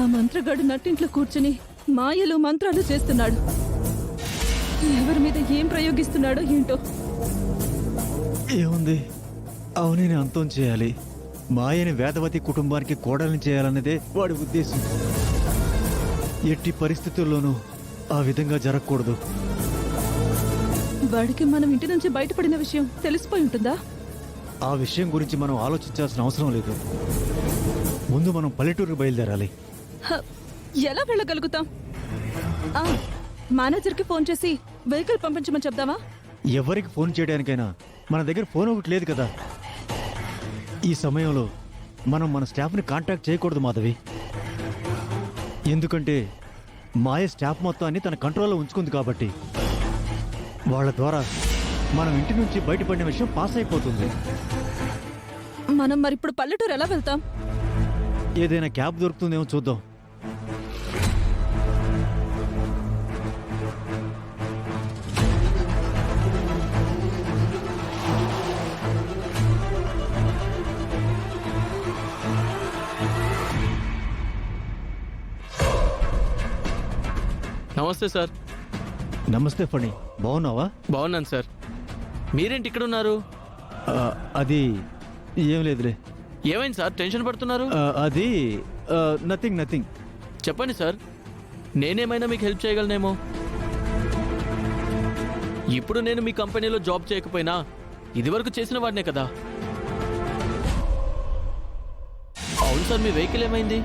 ఆ మంత్రగాడు నట్టింట్లో కూర్చుని మాయలు మంత్రాలు చేస్తున్నాడు. ఎవరి మీద ఏం ప్రయోగిస్తున్నాడో ఏంటో. ఏముంది, అవునే అంతం చేయాలి. మాయని వేదవతి కుటుంబానికి కోడల్ని చేయాలన్నదే వాడి ఉద్దేశం. ఎట్టి పరిస్థితుల్లోనూ ఆ విధంగా జరగకూడదు. వాడికి మనం ఇంటి నుంచి బయటపడిన విషయం తెలిసిపోయి ఉంటుందా? ఆ విషయం గురించి మనం ఆలోచించాల్సిన అవసరం లేదు. ముందు మనం పల్లెటూరుకు బయలుదేరాలి. హ, ఎలా వెళ్ళగలుగుతాం? ఆ, మేనేజర్కి ఫోన్ చేసి వెహికల్ పంపించమని చెప్దామా? ఎవరికి ఫోన్ చేయడానికైనా మన దగ్గర ఫోన్ ఒకటి లేదు కదా. ఈ సమయంలో మనం మన స్టాఫ్ని కాంటాక్ట్ చేయకూడదు మాధవి. ఎందుకంటే మాయ స్టాఫ్ మొత్తాన్ని తన కంట్రోల్లో ఉంచుకుంది కాబట్టి. వాళ్ళ ద్వారా మనం ఇంటి నుంచి బయటపడిన విషయం పాస్ అయిపోతుంది. మనం మరిప్పుడు పల్లెటూరు ఎలా వెళ్తాం? ఏదైనా క్యాబ్ దొరుకుతుందేమో చూద్దాం. నమస్తే సార్. నమస్తే ఫణి, బాగున్నావా? బాగున్నాను సార్. మీరేంటి ఇక్కడ ఉన్నారు? అది ఏం లేదులే. ఏమైంది సార్, టెన్షన్ పడుతున్నారు? అది నథింగ్. చెప్పండి సార్, నేనేమైనా మీకు హెల్ప్ చేయగలనేమో. ఇప్పుడు నేను మీ కంపెనీలో జాబ్ చేయకపోయినా ఇదివరకు చేసిన వాడినే కదా. అవును సార్, మీ వెహికల్ ఏమైంది?